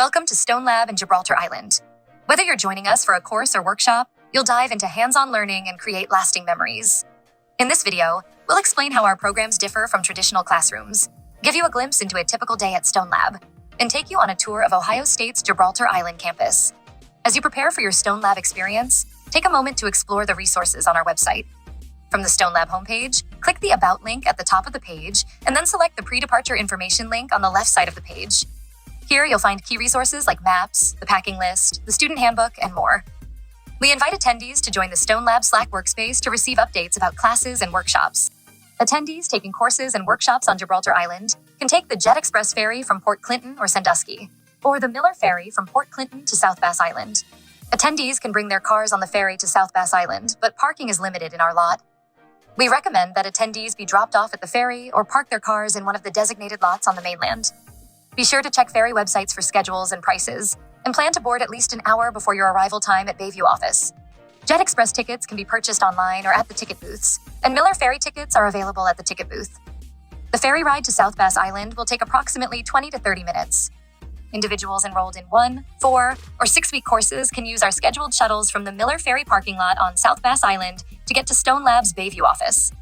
Welcome to Stone Lab in Gibraltar Island. Whether you're joining us for a course or workshop, you'll dive into hands-on learning and create lasting memories. In this video, we'll explain how our programs differ from traditional classrooms, give you a glimpse into a typical day at Stone Lab, and take you on a tour of Ohio State's Gibraltar Island campus. As you prepare for your Stone Lab experience, take a moment to explore the resources on our website. From the Stone Lab homepage, click the About link at the top of the page, and then select the Pre-Departure Information link on the left side of the page. Here, you'll find key resources like maps, the packing list, the student handbook, and more. We invite attendees to join the Stone Lab Slack workspace to receive updates about classes and workshops. Attendees taking courses and workshops on Gibraltar Island can take the Jet Express ferry from Port Clinton or Sandusky, or the Miller ferry from Port Clinton to South Bass Island. Attendees can bring their cars on the ferry to South Bass Island, but parking is limited in our lot. We recommend that attendees be dropped off at the ferry or park their cars in one of the designated lots on the mainland. Be sure to check ferry websites for schedules and prices, and plan to board at least an hour before your arrival time at Bayview office. Jet Express tickets can be purchased online or at the ticket booths, and Miller ferry tickets are available at the ticket booth. The ferry ride to South Bass Island will take approximately 20 to 30 minutes. Individuals enrolled in 1, 4, or 6-week courses can use our scheduled shuttles from the Miller ferry parking lot on South Bass Island to get to Stone Lab's Bayview office.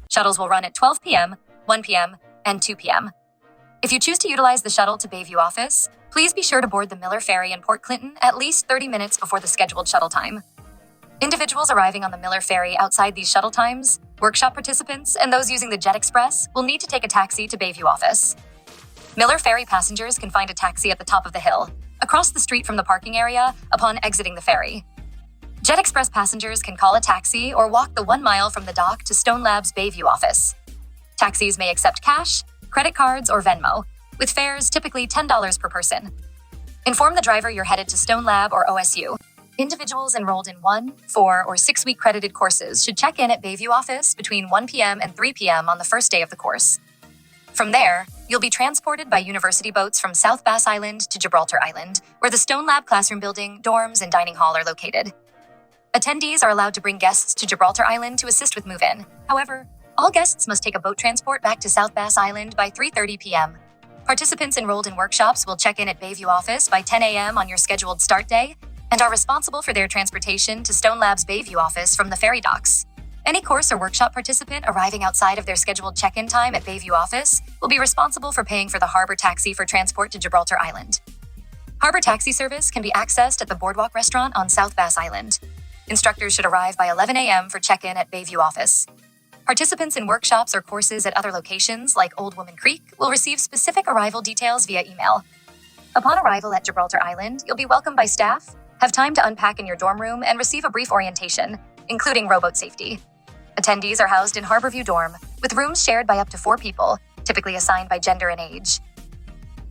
Shuttles will run at 12 p.m., 1 p.m., and 2 p.m. If you choose to utilize the shuttle to Bayview office, please be sure to board the Miller ferry in Port Clinton at least 30 minutes before the scheduled shuttle time. Individuals arriving on the Miller ferry outside these shuttle times, workshop participants, and those using the Jet Express will need to take a taxi to Bayview office. Miller ferry passengers can find a taxi at the top of the hill, across the street from the parking area, upon exiting the ferry. Jet Express passengers can call a taxi or walk the 1 mile from the dock to Stone Lab's Bayview office. Taxis may accept cash, credit cards, or Venmo, with fares typically $10 per person. Inform the driver you're headed to Stone Lab or OSU. Individuals enrolled in 1, 4, or 6-week credited courses should check in at Bayview office between 1 p.m. and 3 p.m. on the first day of the course. From there, you'll be transported by university boats from South Bass Island to Gibraltar Island, where the Stone Lab classroom building, dorms, and dining hall are located. Attendees are allowed to bring guests to Gibraltar Island to assist with move-in. However, all guests must take a boat transport back to South Bass Island by 3:30 p.m. Participants enrolled in workshops will check in at Bayview office by 10 a.m. on your scheduled start day and are responsible for their transportation to Stone Lab's Bayview office from the ferry docks. Any course or workshop participant arriving outside of their scheduled check-in time at Bayview office will be responsible for paying for the harbor taxi for transport to Gibraltar Island. Harbor taxi service can be accessed at the Boardwalk restaurant on South Bass Island. Instructors should arrive by 11 a.m. for check-in at Bayview office. Participants in workshops or courses at other locations, like Old Woman Creek, will receive specific arrival details via email. Upon arrival at Gibraltar Island, you'll be welcomed by staff, have time to unpack in your dorm room, and receive a brief orientation, including rowboat safety. Attendees are housed in Harborview Dorm, with rooms shared by up to 4 people, typically assigned by gender and age.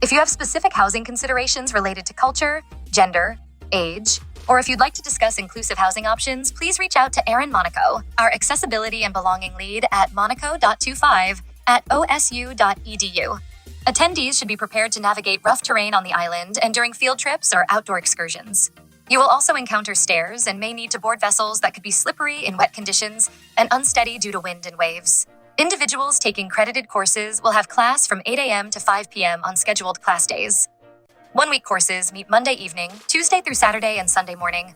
If you have specific housing considerations related to culture, gender, age, or if you'd like to discuss inclusive housing options, please reach out to Erin Monaco, our accessibility and belonging lead at monaco.25@osu.edu. Attendees should be prepared to navigate rough terrain on the island and during field trips or outdoor excursions. You will also encounter stairs and may need to board vessels that could be slippery in wet conditions and unsteady due to wind and waves. Individuals taking credited courses will have class from 8 a.m. to 5 p.m. on scheduled class days. 1-week courses meet Monday evening, Tuesday through Saturday, and Sunday morning.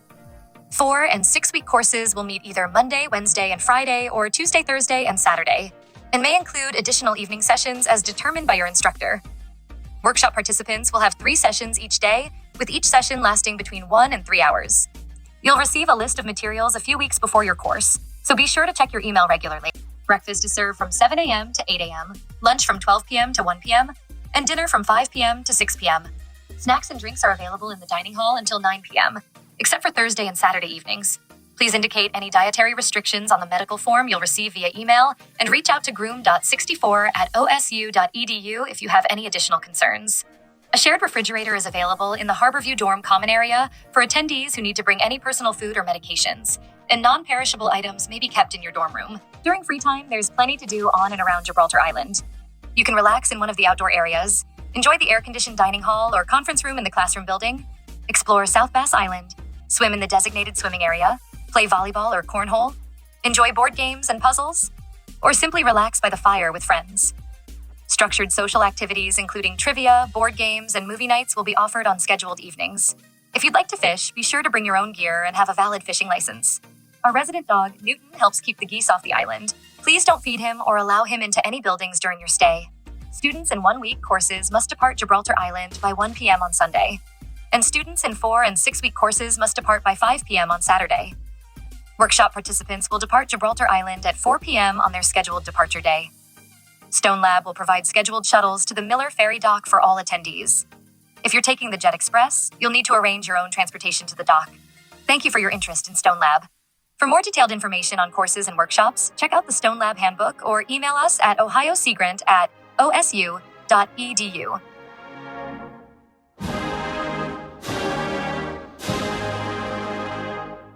4- and 6-week courses will meet either Monday, Wednesday, and Friday, or Tuesday, Thursday, and Saturday, and may include additional evening sessions as determined by your instructor. Workshop participants will have 3 sessions each day, with each session lasting between 1 and 3 hours. You'll receive a list of materials a few weeks before your course, so be sure to check your email regularly. Breakfast is served from 7 a.m. to 8 a.m., lunch from 12 p.m. to 1 p.m., and dinner from 5 p.m. to 6 p.m. Snacks and drinks are available in the dining hall until 9 p.m., except for Thursday and Saturday evenings. Please indicate any dietary restrictions on the medical form you'll receive via email and reach out to groom.64@osu.edu if you have any additional concerns. A shared refrigerator is available in the Harborview Dorm common area for attendees who need to bring any personal food or medications, and non-perishable items may be kept in your dorm room. During free time, there's plenty to do on and around Gibraltar Island. You can relax in one of the outdoor areas, enjoy the air-conditioned dining hall or conference room in the classroom building, explore South Bass Island, swim in the designated swimming area, play volleyball or cornhole, enjoy board games and puzzles, or simply relax by the fire with friends. Structured social activities, including trivia, board games, and movie nights, will be offered on scheduled evenings. If you'd like to fish, be sure to bring your own gear and have a valid fishing license. Our resident dog, Newton, helps keep the geese off the island. Please don't feed him or allow him into any buildings during your stay. Students in 1-week courses must depart Gibraltar Island by 1 p.m. on Sunday, and students in 4- and 6-week courses must depart by 5 p.m. on Saturday. Workshop participants will depart Gibraltar Island at 4 p.m. on their scheduled departure day. Stone Lab will provide scheduled shuttles to the Miller Ferry dock for all attendees. If you're taking the Jet Express, you'll need to arrange your own transportation to the dock. Thank you for your interest in Stone Lab. For more detailed information on courses and workshops, check out the Stone Lab handbook or email us at ohioseagrant@osu.edu.